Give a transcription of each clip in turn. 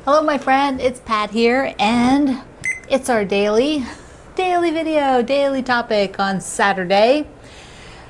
Hello my friend, it's Pat here, and it's our daily video, daily topic on Saturday.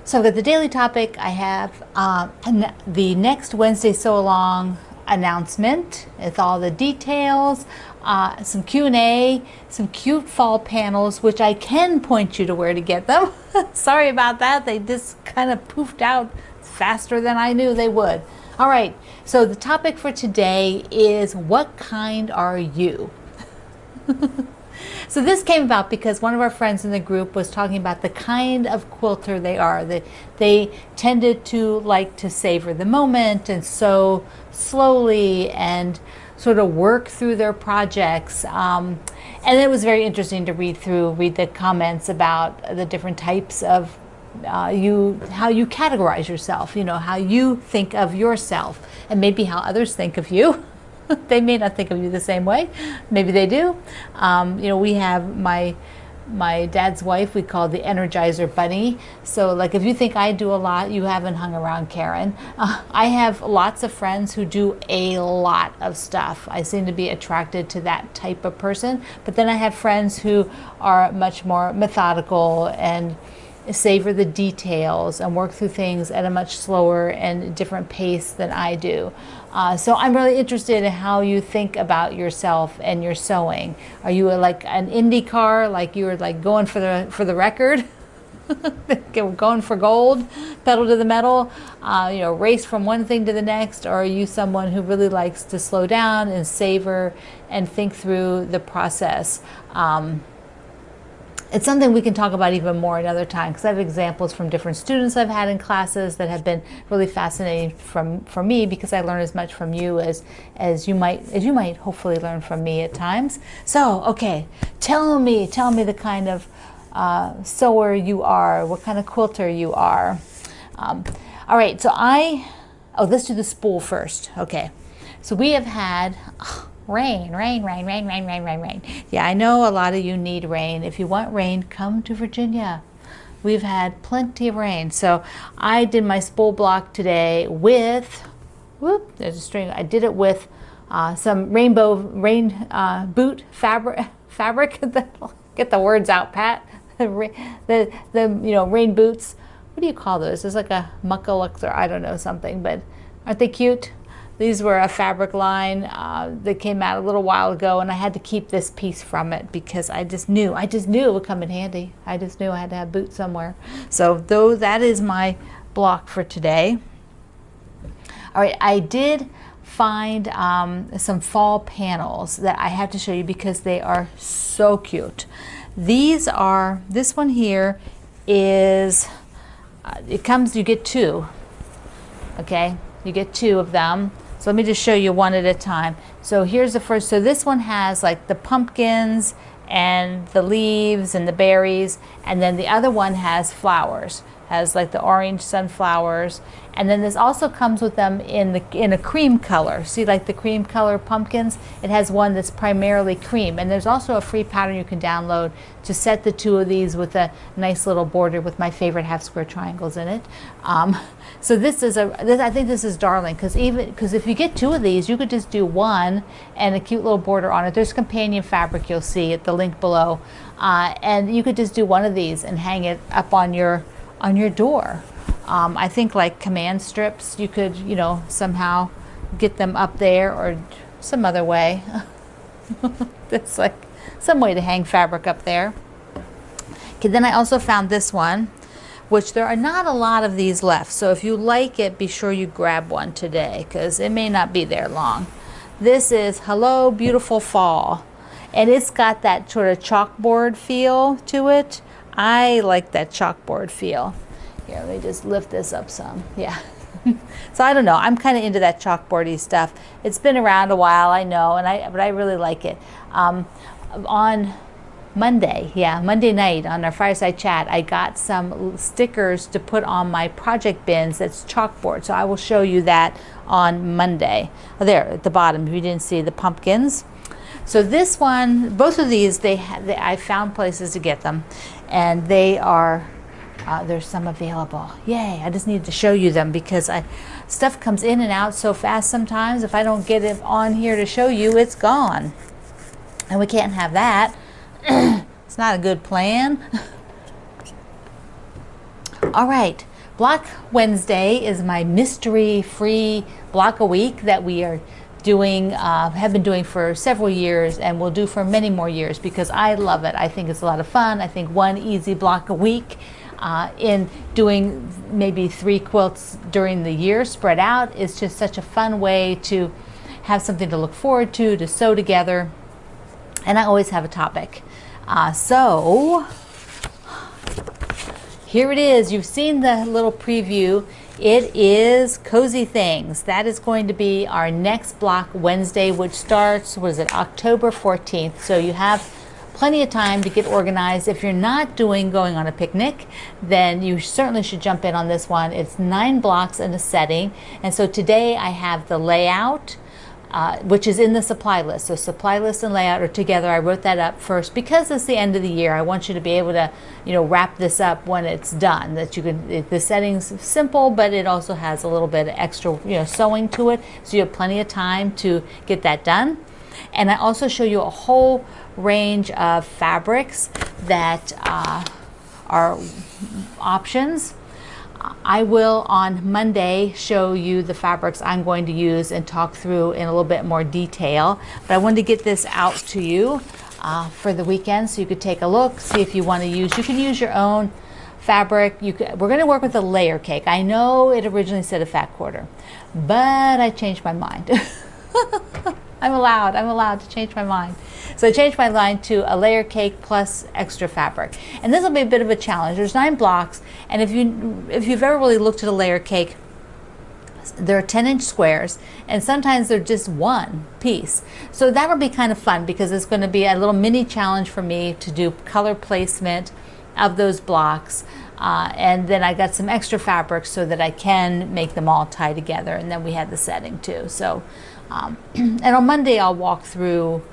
So with the daily topic, I have the next Wednesday Sew Along announcement with all the details, some Q&A, some cute fall panels, which I can point you to where to get them. Sorry about that, they just kind of poofed out faster than I knew they would. All right, so the topic for today is, what kind are you? So this came about because one of our friends in the group was talking about the kind of quilter they are. They tended to like to savor the moment and sew slowly and sort of work through their projects. And it was very interesting to read the comments about the different types of how you categorize yourself, how you think of yourself, and maybe how others think of you. They may not think of you the same way. Maybe they do. We have my dad's wife, we call the Energizer Bunny. So like, if you think I do a lot, you haven't hung around Karen. I have lots of friends who do a lot of stuff. I seem to be attracted to that type of person. But then I have friends who are much more methodical and savor the details and work through things at a much slower and different pace than I do. So I'm really interested in how you think about yourself and your sewing. Are you like an indie car, like you're like going for the record, going for gold, pedal to the metal, race from one thing to the next? Or are you someone who really likes to slow down and savor and think through the process? It's something we can talk about even more another time, because I have examples from different students I've had in classes that have been really fascinating for me, because I learn as much from you as you might hopefully learn from me at times. So, okay, tell me the kind of sewer you are, what kind of quilter you are. All right, so let's do the spool first. Okay, so we have had rain. Yeah, I know a lot of you need rain. If you want rain, come to Virginia. We've had plenty of rain. So I did my spool block today with, there's a string. I did it with some rainbow rain boot fabric. Get the words out, Pat. The rain boots. What do you call those? There's like a muckalux, or I don't know, something, but aren't they cute? These were a fabric line that came out a little while ago, and I had to keep this piece from it because I just knew it would come in handy. I just knew I had to have boots somewhere. So that is my block for today. All right, I did find some fall panels that I have to show you because they are so cute. This one here is, you get two, okay? You get two of them. So let me just show you one at a time. So here's the first. So this one has like the pumpkins and the leaves and the berries, and then the other one has flowers, has like the orange sunflowers, and then this also comes with them in a cream color. See, like the cream color pumpkins, it has one that's primarily cream, and there's also a free pattern you can download to set the two of these with a nice little border with my favorite half square triangles in it. So I think this is darling, because if you get two of these, you could just do one and a cute little border on it. There's companion fabric you'll see at the link below, and you could just do one of these and hang it up on your door. I think like command strips, you could somehow get them up there, or some other way. That's like some way to hang fabric up there. Okay, then I also found this one, which there are not a lot of these left. So if you like it, be sure you grab one today, because it may not be there long. This is Hello Beautiful Fall, and it's got that sort of chalkboard feel to it. I like that chalkboard feel. Here, let me just lift this up some. Yeah. So I don't know. I'm kind of into that chalkboardy stuff. It's been around a while, I know, but I really like it. On Monday night on our fireside chat, I got some stickers to put on my project bins that's chalkboard. So I will show you that on Monday. There at the bottom, if you didn't see the pumpkins. So this one, both of these, I found places to get them, and they are there's some available. Yay! I just needed to show you them because stuff comes in and out so fast sometimes. If I don't get it on here to show you, it's gone. And we can't have that. It's not a good plan. All right, Block Wednesday is my mystery-free block a week that we are doing, have been doing for several years, and will do for many more years because I love it. I think it's a lot of fun. I think one easy block a week in doing maybe 3 quilts during the year spread out is just such a fun way to have something to look forward to sew together. And I always have a topic. So here it is. You've seen the little preview. It is Cozy Things. That is going to be our next block Wednesday, which starts, what is it, October 14th. So you have plenty of time to get organized. If you're not going on a picnic, then you certainly should jump in on this one. It's 9 blocks in a setting. And so today I have the layout, which is in the supply list. So supply list and layout are together. I wrote that up first because it's the end of the year. I want you to be able to, wrap this up when it's done. That you can, the setting's simple, but it also has a little bit of extra, sewing to it. So you have plenty of time to get that done. And I also show you a whole range of fabrics that are options. I will on Monday show you the fabrics I'm going to use and talk through in a little bit more detail. But I wanted to get this out to you for the weekend so you could take a look, see if you want to use. You can use your own fabric. We're going to work with a layer cake. I know it originally said a fat quarter, but I changed my mind. I'm allowed to change my mind. So I changed my mind to a layer cake plus extra fabric. And this will be a bit of a challenge. There's 9 blocks, and if you've ever really looked at a layer cake, they're 10-inch squares, and sometimes they're just one piece. So that'll be kind of fun because it's going to be a little mini challenge for me to do color placement of those blocks. And then I got some extra fabric so that I can make them all tie together, and then we had the setting too. So and on Monday I'll walk through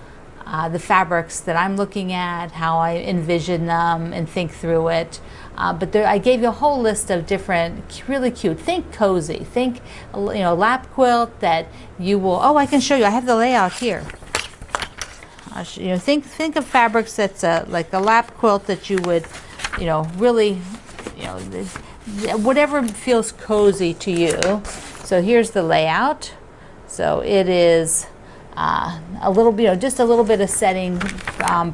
the fabrics that I'm looking at, how I envision them and think through it. But I gave you a whole list of different, really cute. Think cozy. Think, lap quilt that you will. Oh, I can show you. I have the layout here. Think of fabrics that's like a lap quilt that you would, really, whatever feels cozy to you. So here's the layout. So it is a little bit, just a little bit of setting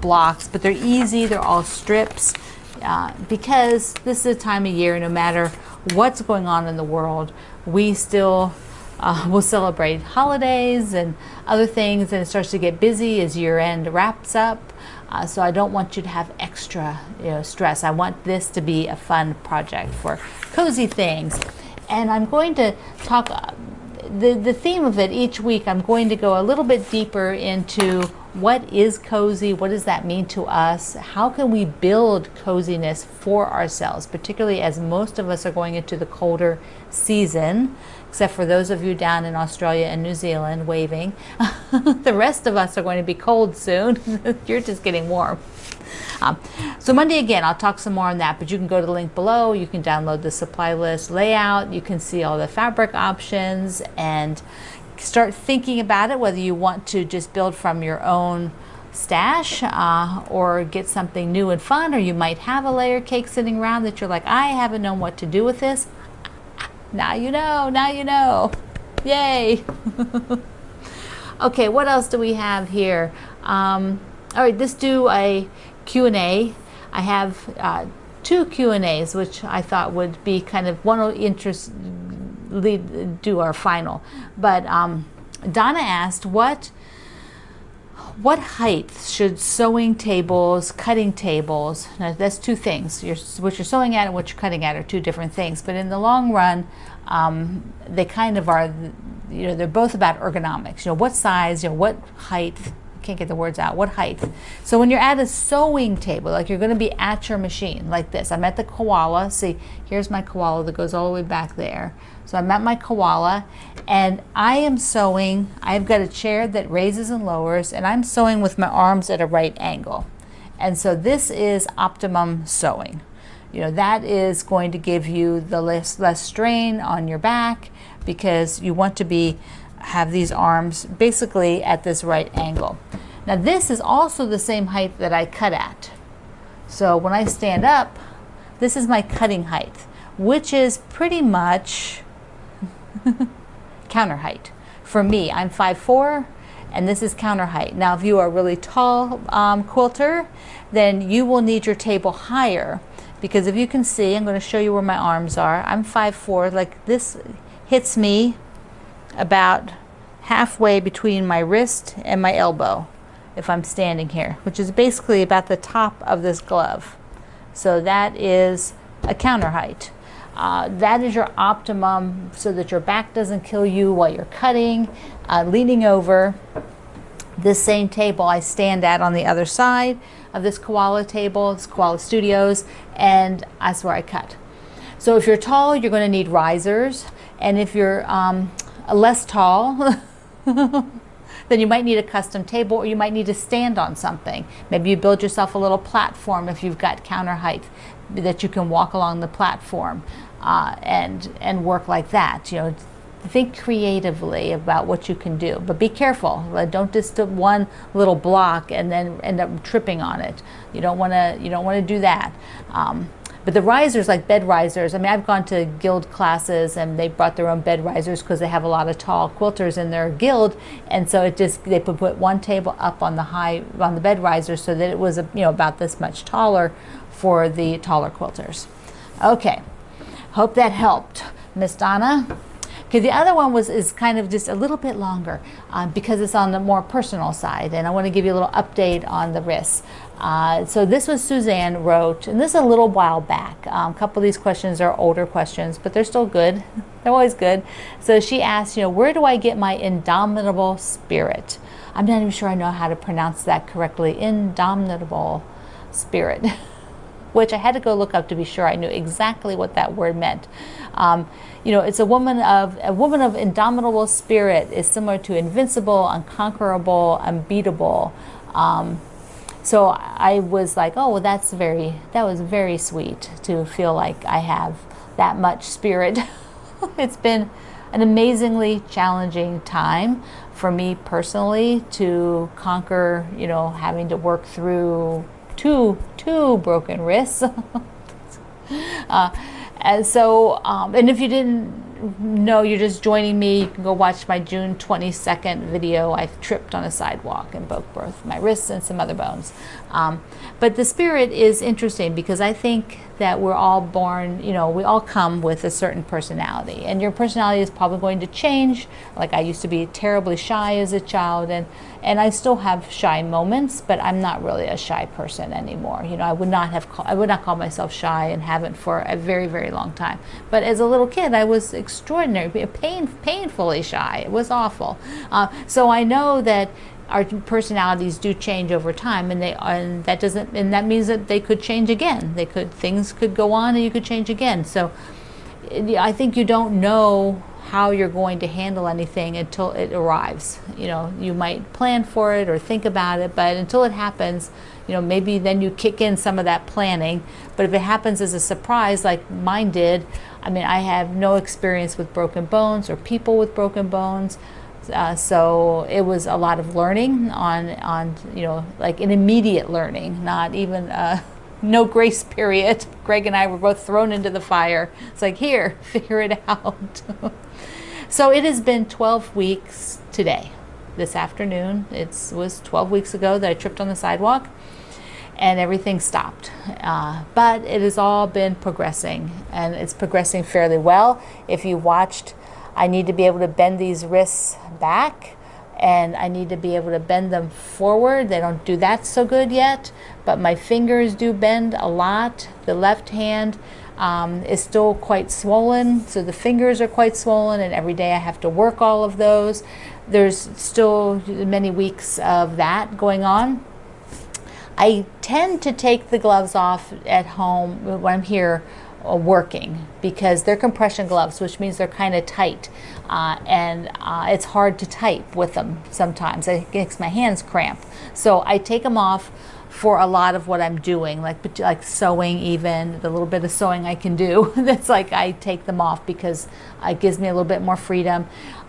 blocks, but they're easy. They're all strips because this is a time of year, no matter what's going on in the world, we still will celebrate holidays and other things, and it starts to get busy as year end wraps up. So I don't want you to have extra stress. I want this to be a fun project for Cozy Things. And I'm going to talk the theme of it each week. I'm going to go a little bit deeper into what is cozy, what does that mean to us, how can we build coziness for ourselves, particularly as most of us are going into the colder season, except for those of you down in Australia and New Zealand waving. The rest of us are going to be cold soon. You're just getting warm. So Monday again, I'll talk some more on that, but you can go to the link below. You can download the supply list layout. You can see all the fabric options and start thinking about it, whether you want to just build from your own stash or get something new and fun, or you might have a layer cake sitting around that you're like, I haven't known what to do with this. Now you know. Yay. Okay, what else do we have here? All right, let's do a Q&A. I have 2 Q&As, which I thought would be kind of one of do our final. But Donna asked, what height should sewing tables, cutting tables, now that's 2 things. What you're sewing at and what you're cutting at are 2 different things. But in the long run, they kind of are, they're both about ergonomics. What size, what height, can't get the words out, what height. So when you're at a sewing table, like you're going to be at your machine like this. I'm at the koala. See, here's my koala that goes all the way back there. So I'm at my koala and I am sewing. I've got a chair that raises and lowers, and I'm sewing with my arms at a right angle. And so this is optimum sewing. That is going to give you the less strain on your back, because you want to have these arms basically at this right angle. Now this is also the same height that I cut at. So when I stand up, this is my cutting height, which is pretty much counter height. For me, I'm 5'4", and this is counter height. Now if you are a really tall quilter, then you will need your table higher, because if you can see, I'm going to show you where my arms are. I'm 5'4", like this hits me about halfway between my wrist and my elbow if I'm standing here, which is basically about the top of this glove. So that is a counter height. That is your optimum, so that your back doesn't kill you while you're cutting. Leaning over this same table I stand at on the other side of this koala table, this Koala Studios, and that's where I cut. So if you're tall, you're going to need risers, and if you're less tall, then you might need a custom table, or you might need to stand on something. Maybe you build yourself a little platform if you've got counter height, that you can walk along the platform and work like that. You know, think creatively about what you can do, but be careful. Don't just do one little block and then end up tripping on it. You don't want to do that. But the risers, like bed risers, I mean, I've gone to guild classes and they brought their own bed risers because they have a lot of tall quilters in their guild, and so they put one table up on the bed riser so that it was about this much taller for the taller quilters. Okay, hope that helped, Miss Donna. Okay, the other one is kind of just a little bit longer because it's on the more personal side, and I want to give you a little update on the wrists. So this was Suzanne wrote, and this is a little while back. A couple of these questions are older questions, but they're still good. They're always good. So she asked, where do I get my indomitable spirit? I'm not even sure I know how to pronounce that correctly. Indomitable spirit. Which I had to go look up to be sure I knew exactly what that word meant. It's a woman of indomitable spirit is similar to invincible, unconquerable, unbeatable. So I was like, oh, well, that was very sweet to feel like I have that much spirit. It's been an amazingly challenging time for me personally to conquer, having to work through two broken wrists. And so, and if you didn't know, you're just joining me, you can go watch my June 22nd video. I tripped on a sidewalk and broke both my wrists and some other bones. But the spirit is interesting because I think that we're all born, we all come with a certain personality, and your personality is probably going to change. Like I used to be terribly shy as a child, and I still have shy moments, but I'm not really a shy person anymore. I would not call myself shy, and haven't for a very, very long time. But as a little kid, I was extraordinary, painfully shy. It was awful. So I know that our personalities do change over time, and that means that they could change again. Things could go on, and you could change again. So I think you don't know how you're going to handle anything until it arrives. You might plan for it or think about it, but until it happens, maybe then you kick in some of that planning. But if it happens as a surprise like mine did, I mean, I have no experience with broken bones or people with broken bones. So it was a lot of learning on like an immediate learning, not even no grace period. Greg and I were both thrown into the fire. It's like, here, figure it out. So it has been 12 weeks today, this afternoon. It was 12 weeks ago that I tripped on the sidewalk and everything stopped. But it has all been progressing, and it's progressing fairly well. If you watched, I need to be able to bend these wrists back, and I need to be able to bend them forward. They don't do that so good yet, but my fingers do bend a lot. The left hand is still quite swollen, so the fingers are quite swollen, and every day I have to work all of those. There's still many weeks of that going on. I tend to take the gloves off at home when I'm here working, because they're compression gloves, which means they're kind of tight, and it's hard to type with them sometimes. It makes my hands cramp. So I take them off for a lot of what I'm doing, like sewing, even the little bit of sewing I can do. That's like I take them off because it gives me a little bit more freedom.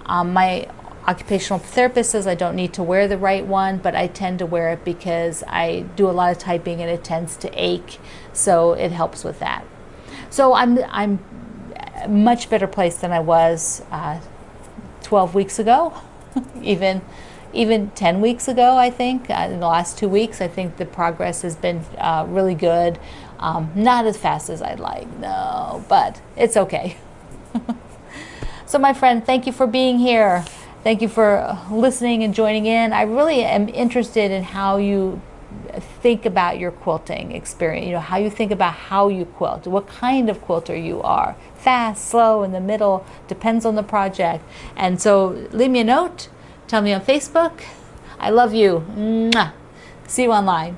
My occupational therapist says I don't need to wear the right one, but I tend to wear it because I do a lot of typing and it tends to ache, so it helps with that. So I'm a much better place than I was 12 weeks ago, even 10 weeks ago, I think. In the last 2 weeks, I think the progress has been really good. Not as fast as I'd like, no, but it's okay. So my friend, thank you for being here. Thank you for listening and joining in. I really am interested in how you think about your quilting experience, how you think about how you quilt, what kind of quilter you are. Fast, slow, in the middle, depends on the project. And so leave me a note, tell me on Facebook. I love you. Mwah. See you online.